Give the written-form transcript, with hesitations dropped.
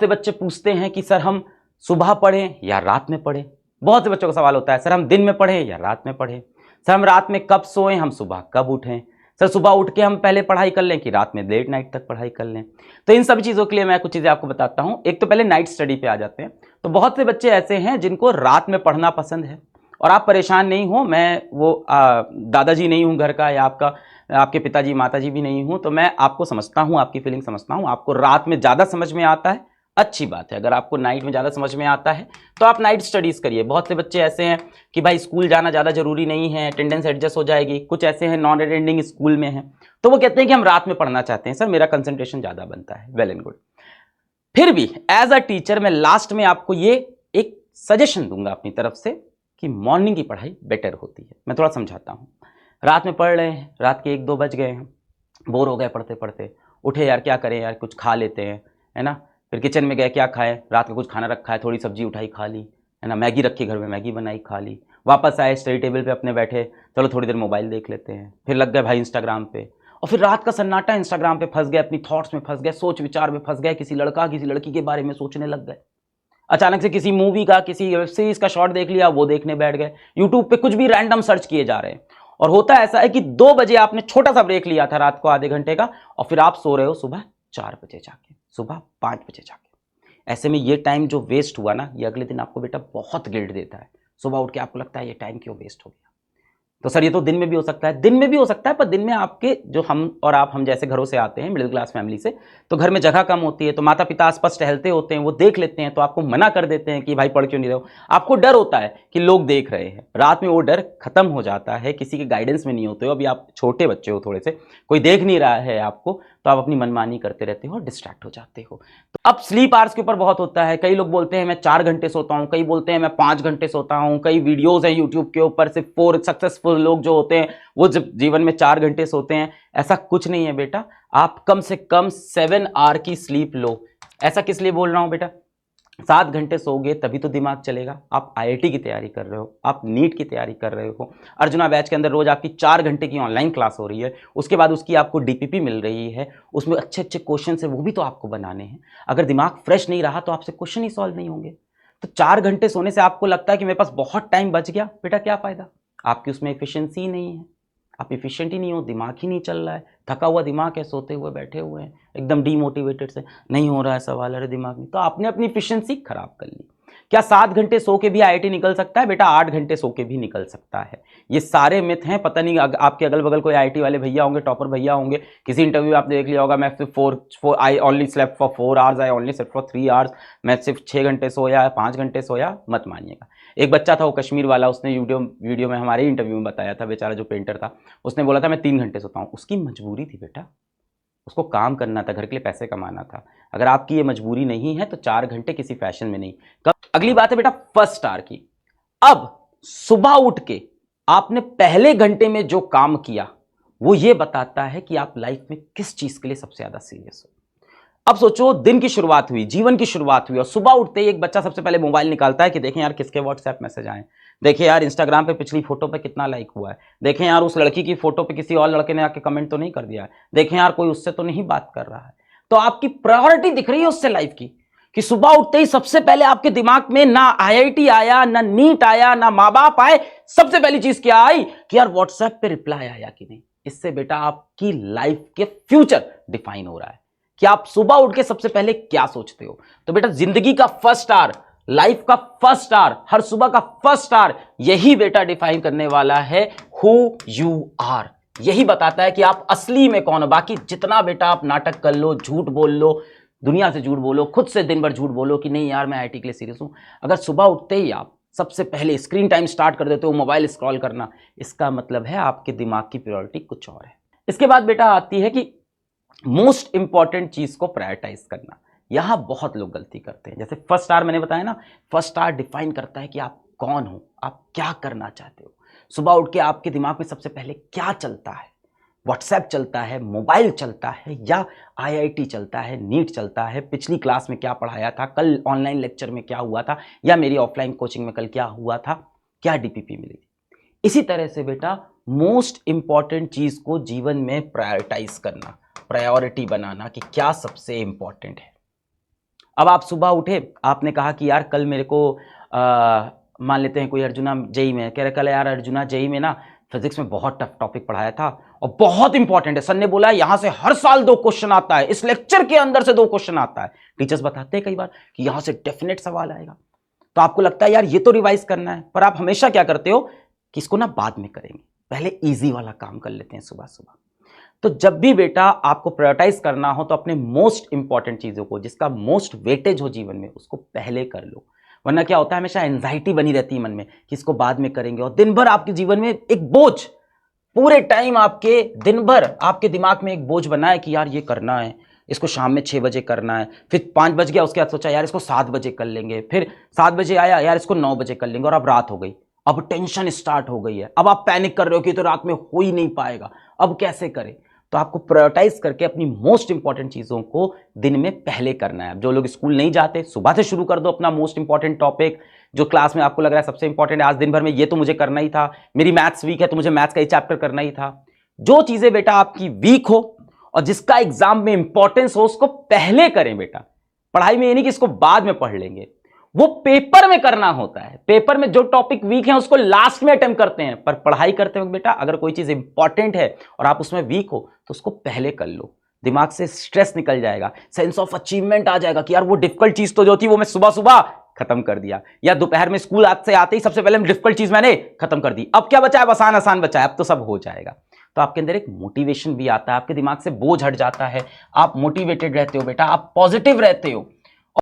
से बच्चे पूछते हैं कि सर हम सुबह पढ़ें या रात में पढ़ें। बहुत से बच्चों का सवाल होता है सर हम दिन में पढ़ें या रात में पढ़ें, सर हम रात में कब सोएं, हम सुबह कब उठें, सर सुबह उठ के हम पहले पढ़ाई कर लें कि रात में लेट नाइट तक पढ़ाई कर लें। तो इन सभी चीज़ों के लिए मैं कुछ चीज़ें आपको बताता हूं। एक तो पहले नाइट स्टडी पे आ जाते हैं। तो बहुत से बच्चे ऐसे हैं जिनको रात में पढ़ना पसंद है, और आप परेशान नहीं हो, मैं वो दादाजी नहीं हूँ घर का, या आपके पिताजी माताजी भी नहीं हूँ, तो मैं आपको समझता हूँ, आपकी फीलिंग समझता हूँ। आपको रात में ज़्यादा समझ में आता है, अच्छी बात है। अगर आपको नाइट में ज़्यादा समझ में आता है तो आप नाइट स्टडीज़ करिए। बहुत से बच्चे ऐसे हैं कि भाई स्कूल जाना ज़्यादा जरूरी नहीं है, अटेंडेंस एडजस्ट हो जाएगी। कुछ ऐसे हैं नॉन अटेंडिंग स्कूल में हैं, तो वो कहते हैं कि हम रात में पढ़ना चाहते हैं, सर मेरा कंसंट्रेशन ज़्यादा बनता है। Well and good. फिर भी एज अ टीचर मैं लास्ट में आपको ये एक सजेशन दूंगा अपनी तरफ से कि मॉर्निंग की पढ़ाई बेटर होती है। मैं थोड़ा समझाता हूँ। रात में पढ़ रहे हैं, रात के 1-2 बज गए हैं, बोर हो गए पढ़ते पढ़ते, उठे यार क्या करें यार, कुछ खा लेते हैं, है ना। फिर किचन में गए, क्या खाए, रात का कुछ खाना रखा है, थोड़ी सब्जी उठाई खा ली, है ना। मैगी रखी घर में, मैगी बनाई खा ली। वापस आए स्टडी टेबल पे अपने बैठे, चलो थोड़ी देर मोबाइल देख लेते हैं। फिर लग गए भाई इंस्टाग्राम पे, और फिर रात का सन्नाटा, इंस्टाग्राम पे फंस गए, अपनी थॉट्स में फंस गए, सोच विचार में फंस गए, किसी लड़का किसी लड़की के बारे में सोचने लग गए। अचानक से किसी मूवी का, किसी वेब सीरीज का शॉर्ट देख लिया, वो देखने बैठ गए। यूट्यूब पे कुछ भी रैंडम सर्च किए जा रहे हैं। और होता ऐसा है कि 2 बजे आपने छोटा सा ब्रेक लिया था रात को आधे घंटे का, और फिर आप सो रहे हो सुबह 4 बजे जाके, सुबह 5 बजे जाके। ऐसे में ये टाइम जो वेस्ट हुआ ना, ये अगले दिन आपको बेटा बहुत गिल्ट देता है। सुबह उठ के आपको लगता है ये टाइम क्यों वेस्ट हो गया। तो सर ये तो दिन में भी हो सकता है, दिन में भी हो सकता है, पर दिन में आपके जो हम और आप, हम जैसे घरों से आते हैं, मिडिल क्लास फैमिली से, तो घर में जगह कम होती है, तो माता पिता आसपास टहलते होते हैं, वो देख लेते हैं, तो आपको मना कर देते हैं कि भाई पढ़ क्यों नहीं रहे हो। आपको डर होता है कि लोग देख रहे हैं। रात में वो डर खत्म हो जाता है, किसी के गाइडेंस में नहीं होते हो। अभी आप छोटे बच्चे हो, थोड़े से कोई देख नहीं रहा है आपको, तो आप अपनी मनमानी करते रहते हो और डिस्ट्रैक्ट हो जाते हो। तो अब स्लीप आवर्स के ऊपर बहुत होता है। कई लोग बोलते हैं मैं 4 घंटे सोता हूं, कई बोलते हैं मैं 5 घंटे सोता हूं। कई वीडियोस हैं यूट्यूब के ऊपर, सिर्फ 4 सक्सेसफुल लोग जो होते हैं वो जब जीवन में 4 घंटे सोते हैं। ऐसा कुछ नहीं है बेटा, आप कम से कम 7 आवर की स्लीप लो। ऐसा किस लिए बोल रहा हूं बेटा, 7 घंटे सोओगे तभी तो दिमाग चलेगा। आप आईआईटी की तैयारी कर रहे हो, आप नीट की तैयारी कर रहे हो, अर्जुना बैच के अंदर रोज आपकी 4 घंटे की ऑनलाइन क्लास हो रही है, उसके बाद उसकी आपको डीपीपी मिल रही है, उसमें अच्छे अच्छे क्वेश्चन है, वो भी तो आपको बनाने हैं। अगर दिमाग फ्रेश नहीं रहा तो आपसे क्वेश्चन ही सॉल्व नहीं होंगे। तो 4 घंटे सोने से आपको लगता है कि मेरे पास बहुत टाइम बच गया, बेटा क्या फायदा, आपकी उसमें एफिशिएंसी ही नहीं है, आप एफिशिएंट ही नहीं हो, दिमाग ही नहीं चल रहा है, थका हुआ दिमाग है, सोते हुए बैठे हुए हैं, एकदम डीमोटिवेटेड से, नहीं हो रहा है सवाल, अरे दिमाग में, तो आपने अपनी एफिशिएंसी खराब कर ली। क्या 7 घंटे सो के भी आईआईटी निकल सकता है? बेटा 8 घंटे सो के भी निकल सकता है। ये सारे मिथ हैं। पता नहीं आपके अगल बगल कोई आईआईटी वाले भैया होंगे, टॉपर भैया होंगे, किसी इंटरव्यू में आपने देख लिया होगा, मैं सिर्फ 4 I only slept for 4 hours, I only slept for 3 hours, मैं सिर्फ 6 घंटे सोया, 5 घंटे सोया। मत मानिएगा। एक बच्चा था वो कश्मीर वाला, उसने वीडियो में हमारे इंटरव्यू में बताया था, बेचारा जो पेंटर था, उसने बोला था मैं 3 घंटे सोता हूँ। उसकी मजबूरी थी बेटा, उसको काम करना था, घर के लिए पैसे कमाना था। अगर आपकी ये मजबूरी नहीं है तो 4 घंटे किसी फैशन में नहीं। अगली बात है बेटा फर्स्ट आवर की। अब सुबह उठ के आपने पहले घंटे में जो काम किया वो ये बताता है कि आप लाइफ में किस चीज के लिए सबसे ज्यादा सीरियस हो। अब सोचो, दिन की शुरुआत हुई, जीवन की शुरुआत हुई, और सुबह उठते ही एक बच्चा सबसे पहले मोबाइल निकालता है कि देखें यार किसके व्हाट्सएप मैसेज आए, देखें यार इंस्टाग्राम पे पिछली फोटो पे कितना लाइक हुआ है, देखें यार उस लड़की की फोटो पे किसी और लड़के ने आके कमेंट तो नहीं कर दिया है, देखें यार कोई उससे तो नहीं बात कर रहा है। तो आपकी प्रायोरिटी दिख रही है उससे लाइफ की, कि सुबह उठते ही सबसे पहले आपके दिमाग में ना आईआईटी आया, ना नीट आया, ना माँ बाप आए, सबसे पहली चीज क्या आई कि यार व्हाट्सएप पे रिप्लाई आया कि नहीं। इससे बेटा आपकी लाइफ के फ्यूचर डिफाइन हो रहा है कि आप सुबह उठ के सबसे पहले क्या सोचते हो। तो बेटा जिंदगी का फर्स्ट आवर, लाइफ का फर्स्ट आवर, हर सुबह का फर्स्ट आवर, यही बेटा डिफाइन करने वाला है हु यू आर। यही बताता है कि आप असली में कौन हो। बाकी जितना बेटा आप नाटक कर लो, झूठ बोल लो, दुनिया से झूठ बोलो, खुद से दिन भर झूठ बोलो कि नहीं यार मैं आईआईटी के लिए सीरियस हूं, अगर सुबह उठते ही आप सबसे पहले स्क्रीन टाइम स्टार्ट कर देते हो मोबाइल स्क्रॉल करना, इसका मतलब है आपके दिमाग की प्रायोरिटी कुछ और है। इसके बाद बेटा आती है कि मोस्ट इंपॉर्टेंट चीज को प्रायोरिटाइज करना। यहां बहुत लोग गलती करते हैं। जैसे फर्स्ट आवर मैंने बताया ना, फर्स्ट आवर डिफाइन करता है कि आप कौन हो, आप क्या करना चाहते हो। सुबह उठ के आपके दिमाग में सबसे पहले क्या चलता है, व्हाट्सएप चलता है, मोबाइल चलता है, या आईआईटी चलता है, नीट चलता है, पिछली क्लास में क्या पढ़ाया था, कल ऑनलाइन लेक्चर में क्या हुआ था, या मेरी ऑफलाइन कोचिंग में कल क्या हुआ था, क्या डीपीपी मिली थी। इसी तरह से बेटा मोस्ट इंपॉर्टेंट चीज को जीवन में प्रायोरिटाइज करना, प्रायोरिटी बनाना कि क्या सबसे इंपॉर्टेंट है। अब आप सुबह उठे, आपने कहा कि यार कल मेरे को मान लेते हैं कोई अर्जुना जेई में कह रहे, कल यार अर्जुना जेई में ना फिजिक्स में बहुत टफ टॉपिक पढ़ाया था और बहुत इंपॉर्टेंट है, सर ने बोला यहां से हर साल 2 क्वेश्चन आता है, इस लेक्चर के अंदर से 2 क्वेश्चन आता है। टीचर्स बताते हैं कई बार कि यहां से डेफिनेट सवाल आएगा, तो आपको लगता है यार ये तो रिवाइज करना है, पर आप हमेशा क्या करते हो कि इसको ना बाद में करेंगे, पहले ईजी वाला काम कर लेते हैं सुबह सुबह। तो जब भी बेटा आपको प्रायोरिटाइज करना हो तो अपने मोस्ट इंपॉर्टेंट चीजों को, जिसका मोस्ट वेटेज हो जीवन में, उसको पहले कर लो। वरना क्या होता है, हमेशा एंजाइटी बनी रहती है मन में कि इसको बाद में करेंगे, और दिन भर आपके जीवन में एक बोझ, पूरे टाइम आपके दिन भर आपके दिमाग में एक बोझ बना है कि यार ये करना है, इसको शाम में 6 बजे करना है, फिर 5 बज गया, उसके बाद सोचा यार इसको 7 बजे कर लेंगे, फिर 7 बजे आया यार इसको 9 बजे कर लेंगे, और अब रात हो गई, अब टेंशन स्टार्ट हो गई है, अब आप पैनिक कर रहे हो कि तो रात में हो ही नहीं पाएगा, अब कैसे करें। तो आपको प्रायोरिटाइज करके अपनी मोस्ट इंपॉर्टेंट चीजों को दिन में पहले करना है। जो लोग स्कूल नहीं जाते, सुबह से शुरू कर दो अपना मोस्ट इंपॉर्टेंट टॉपिक, जो क्लास में आपको लग रहा है सबसे इंपॉर्टेंट है, आज दिन भर में ये तो मुझे करना ही था, मेरी मैथ्स वीक है तो मुझे मैथ्स का ही चैप्टर करना ही था। जो चीजें बेटा आपकी वीक हो और जिसका एग्जाम में इंपॉर्टेंस हो, उसको पहले करें बेटा। पढ़ाई में ये नहीं कि इसको बाद में पढ़ लेंगे, वो पेपर में करना होता है। पेपर में जो टॉपिक वीक है उसको लास्ट में अटेम्प्ट करते हैं, पर पढ़ाई करते वक्त बेटा अगर कोई चीज इंपॉर्टेंट है और आप उसमें वीक हो तो उसको पहले कर लो, दिमाग से स्ट्रेस निकल जाएगा, सेंस ऑफ अचीवमेंट आ जाएगा कि यार वो डिफिकल्ट चीज तो जो थी वो मैं सुबह सुबह खत्म कर दिया, या दोपहर में स्कूल से आते ही सबसे पहले डिफिकल्ट चीज मैंने खत्म कर दी, अब क्या बचा है, आसान आसान बचा है, अब तो सब हो जाएगा। तो आपके अंदर एक मोटिवेशन भी आता है, आपके दिमाग से बोझ हट जाता है, आप मोटिवेटेड रहते हो बेटा, आप पॉजिटिव रहते हो।